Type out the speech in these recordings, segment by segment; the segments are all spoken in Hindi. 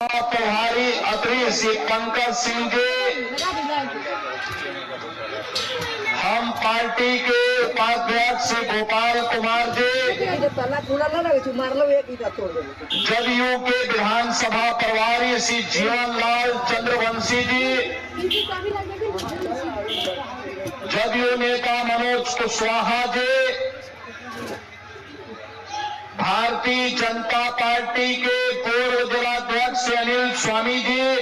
प्रभारी अत्री श्री पंकज सिंह जी, हम पार्टी के उपाध्यक्ष श्री गोपाल कुमार जी, जदयू के विधानसभा प्रभारी श्री जीवनलाल चंद्रवंशी जी, जदयू नेता मनोज कुशवाहा जी, भारतीय जनता पार्टी के पूर्व जिलाध्यक्ष अनिल स्वामी जी,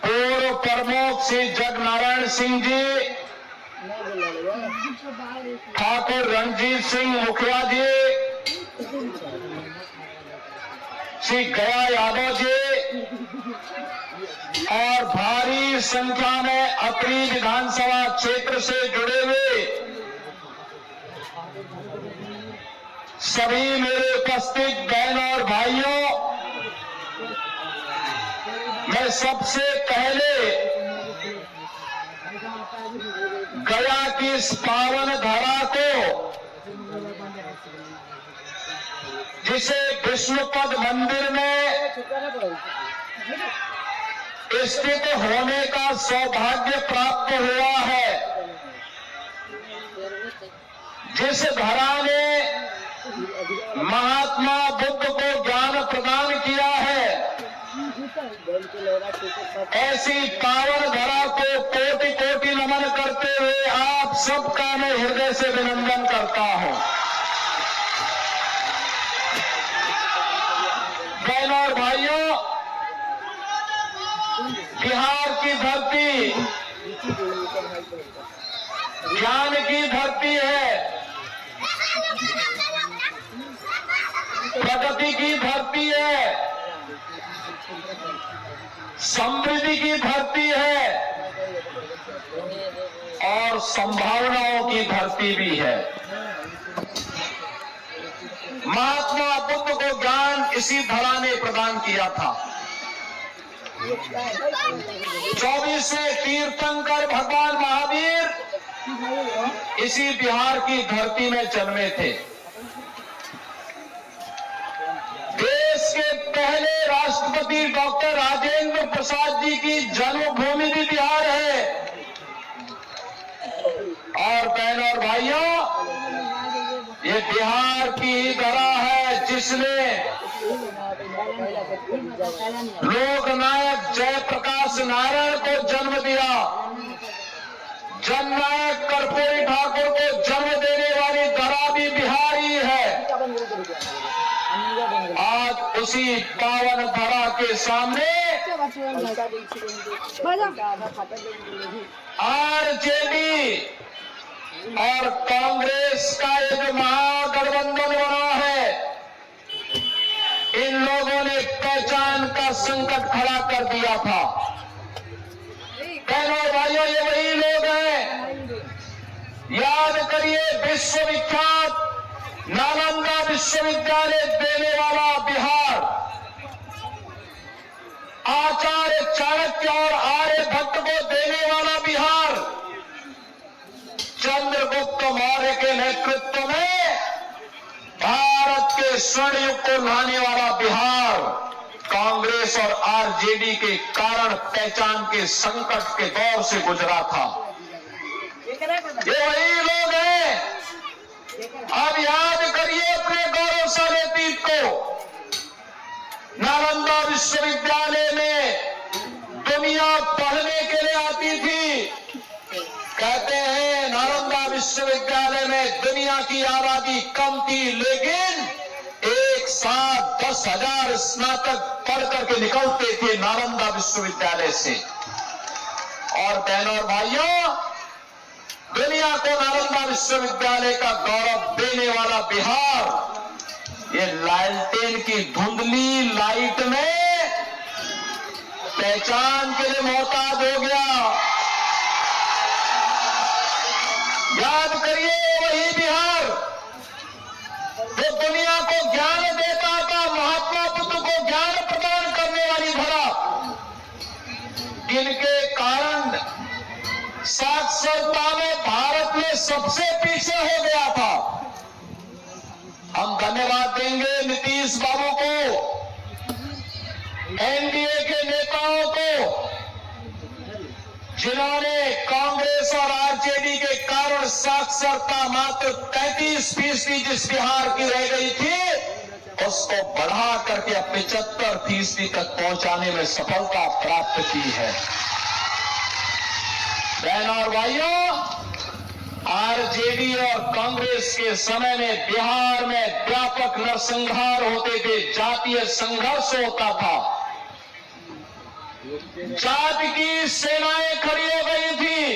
पूर्व प्रमुख श्री जगनारायण सिंह जी, ठाकुर रणजीत सिंह मुखिया जी, श्री गया यादव जी और भारी संख्या में अत्री विधानसभा क्षेत्र से जुड़े हुए सभी मेरे उपस्थित बहन और भाइयों, मैं सबसे पहले गया की इस पावन धरा को, जिसे विष्णुपद मंदिर में स्थित होने का सौभाग्य प्राप्त हुआ है, जिस धरा ने महात्मा बुद्ध को ज्ञान प्रदान किया है, ऐसी पावन धरा को कोटि कोटि नमन करते हुए आप सबका मैं हृदय से अभिनंदन करता हूं। बहनों और भाइयों, बिहार की धरती ज्ञान की धरती है, प्रगति की धरती है, समृद्धि की धरती है और संभावनाओं की धरती भी है। महात्मा बुद्ध को ज्ञान इसी धरा ने प्रदान किया था। 24वें तीर्थंकर भगवान महावीर इसी बिहार की धरती में जन्मे थे। देश के पहले राष्ट्रपति डॉक्टर राजेंद्र प्रसाद जी की जन्मभूमि भी बिहार है। और बहनों और भाइयों, ये बिहार की ही धरा है जिसने लोकनायक जयप्रकाश नारायण को जन्म दिया। जननायक कर्पूरी ठाकुर को जन्म देने वाली धरा भी बिहारी है। आज उसी पावन धरा के सामने आरजेडी और कांग्रेस का ये जो महागठबंधन बना है, इन लोगों ने पहचान का संकट खड़ा कर दिया था। बहनों भाइयों, ये वही लोग हैं, याद करिए, विश्वविख्यात नालंदा विश्वविद्यालय देने वाला बिहार, आचार्य चाणक्य और आर्यभट्ट को देने वाला बिहार, चंद्रगुप्त मौर्य के नेतृत्व में भारत के स्वर्ण युग को लाने वाला बिहार, कांग्रेस और आरजेडी के कारण पहचान के संकट के दौर से गुजरा था। ये वही लोग हैं। अब याद करिए अपने गौरवशाली अतीत को। नालंदा विश्वविद्यालय में दुनिया पढ़ने के लिए आती थी। कहते हैं नालंदा विश्वविद्यालय में दुनिया की आबादी कम थी, लेकिन एक साथ 10,000 स्नातक पढ़ करके निकलते थे नालंदा विश्वविद्यालय से। और बहनों और भाइयों, दुनिया को नालंदा विश्वविद्यालय का गौरव देने वाला बिहार, ये लालटेन की धुंधली लाइट में पहचान के लिए मोहताज हो गया। याद करिए, वही बिहार जो दुनिया को ज्ञान देता था, महात्मा बुद्ध को ज्ञान प्रदान करने वाली धरा, जिनके कारण साक्षरता में भारत में सबसे पीछे हो गया था। हम धन्यवाद देंगे नीतीश बाबू को, एनडीए के नेताओं को, जिन्होंने कांग्रेस और आरजेडी के कारण साक्षरता मात्र 33% जिस बिहार की रह गई थी, उसको बढ़ा करके 75% तक पहुंचाने में सफलता प्राप्त की है। बहनों और भाइयों, आरजेडी और कांग्रेस के समय में बिहार में व्यापक नरसंहार होते थे, जातीय संघर्ष होता था, जाति की सेनाएं खड़ी हो गई थी।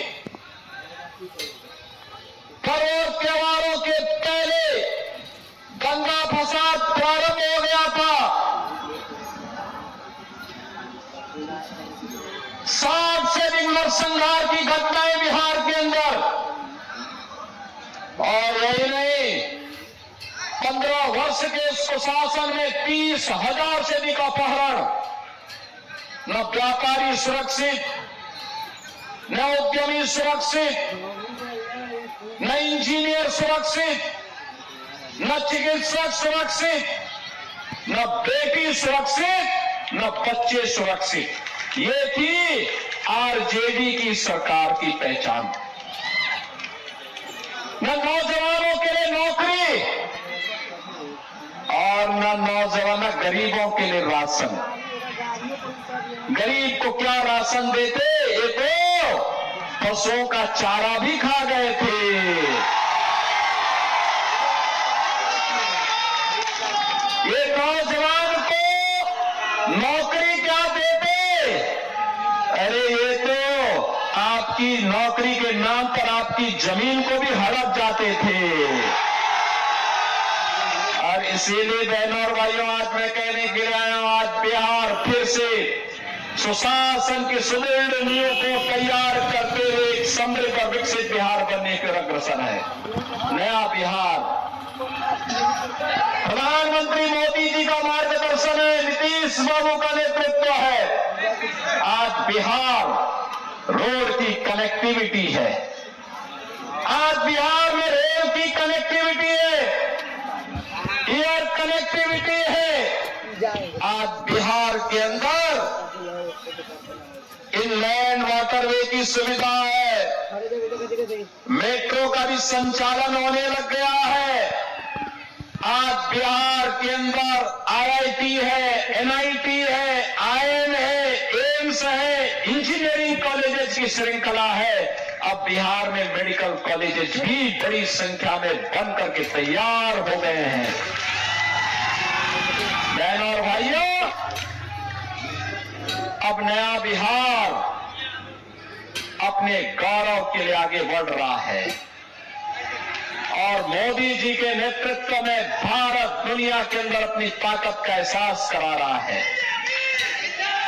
पर्व त्योहारों के पहले दंगा फसाद प्रारंभ हो गया था। 60 से अधिक नरसंहार की घटनाएं बिहार के अंदर, और यही नहीं, 15 वर्ष के सुशासन में 30,000 से अधिक अपहरण, न व्यापारी सुरक्षित, न उद्यमी सुरक्षित, न इंजीनियर सुरक्षित, न चिकित्सक सुरक्षित, न बेटी सुरक्षित, न बच्चे सुरक्षित। ये थी आरजेडी की सरकार की पहचान। न नौजवानों के लिए नौकरी और न नौजवान गरीबों के लिए राशन। गरीब को क्या राशन देते, ये तो पशुओं का चारा भी खा गए थे। ये नौजवान को नौकरी क्या देते, अरे ये तो आपकी नौकरी के नाम पर आपकी जमीन को भी हड़प जाते थे। और इसीलिए बहनों और भाइयों, आज मैं कहने के लिए आया हूं, आज बिहार फिर से सुशासन के सुदृढ़ नींव को तैयार करते हुए एक समृद्ध और विकसित बिहार बनने की ओर अग्रसर है। नया बिहार, प्रधानमंत्री मोदी जी का मार्गदर्शन है, नीतीश बाबू का नेतृत्व है। आज बिहार रोड की कनेक्टिविटी है, आज बिहार में रेल की कनेक्टिविटी है, एयर कनेक्टिविटी है। आज बिहार के अंदर इनलैंड वाटरवे की सुविधा है, मेट्रो का भी संचालन होने लग गया है। आज बिहार के अंदर आईआईटी है, एनआईटी है, आईएम है, एम्स है, इंजीनियरिंग कॉलेजेस की श्रृंखला है। अब बिहार में मेडिकल कॉलेजेस भी बड़ी संख्या में बन करके तैयार हो गए हैं। बहनों और भाइयों, अब नया बिहार अपने गौरव के लिए आगे बढ़ रहा है और मोदी जी के नेतृत्व में भारत दुनिया के अंदर अपनी ताकत का एहसास करा रहा है।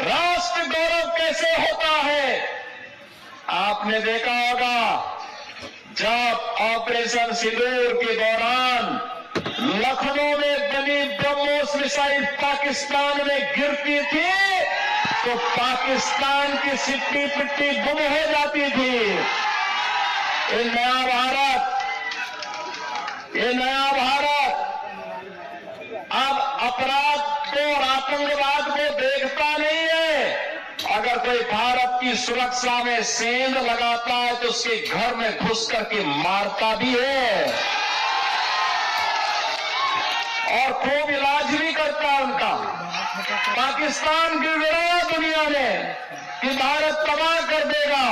राष्ट्र गौरव कैसे होता है, आपने देखा होगा, जब ऑपरेशन सिंदूर के दौरान लखनऊ में बनी ब्रह्मोस मिसाइल पाकिस्तान में गिरती थी तो पाकिस्तान की सिट्टी पिट्टी गुम हो जाती थी। ये नया भारत अब अपराध को और आतंकवाद को देखता नहीं है। अगर कोई भारत की सुरक्षा में सेंध लगाता है तो उसके घर में घुस करके मारता भी है और खूब इलाज भी करता है उनका। पाकिस्तान गिड़गिड़ाया दुनिया में कि भारत तबाह कर देगा,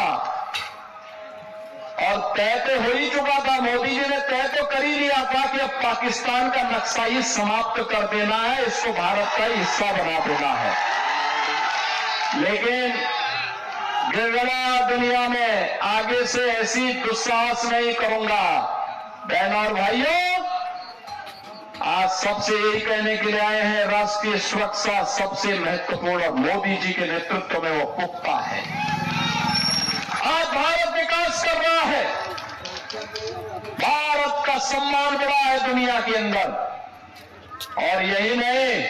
और तय तो हो ही चुका था। मोदी जी ने तय तो कर ही लिया था कि अब पाकिस्तान का नक्शा ही समाप्त कर देना है, इसको भारत का हिस्सा बना देना है। लेकिन गिड़गिड़ाया दुनिया में आगे से ऐसी दुस्साहस नहीं करूंगा। बहनों और भाइयों, आज सबसे यही कहने के लिए आए हैं, राष्ट्रीय सुरक्षा सबसे महत्वपूर्ण और मोदी जी के नेतृत्व में वो पुख्ता है। आज भारत विकास कर रहा है, भारत का सम्मान बढ़ा है दुनिया के अंदर। और यही नहीं,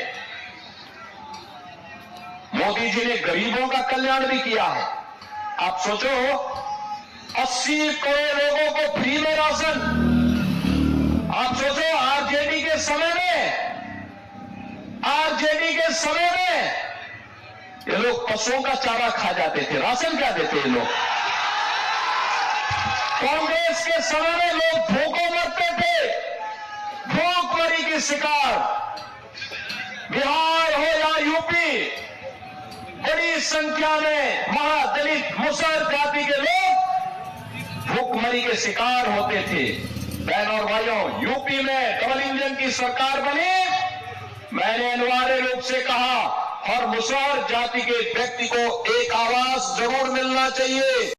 मोदी जी ने गरीबों का कल्याण भी किया है। आप सोचो, 80 करोड़ लोगों को फ्री में राशन। आप सोचो, आरजेडी के समय में ये लोग पशुओं का चारा खा जाते थे, राशन क्या देते ये लोग। कांग्रेस के समय में लोग भूखों मरते थे, भूखमरी की शिकार। बिहार हो या यूपी, बड़ी संख्या में महादलित मुसहर जाति के लोग भूखमरी के शिकार होते थे। बहनों और भाइयों, यूपी में डबल इंजन की सरकार बनी। मैंने अनिवार्य रूप से कहा, हर मुसहर जाति के व्यक्ति को एक आवास जरूर मिलना चाहिए।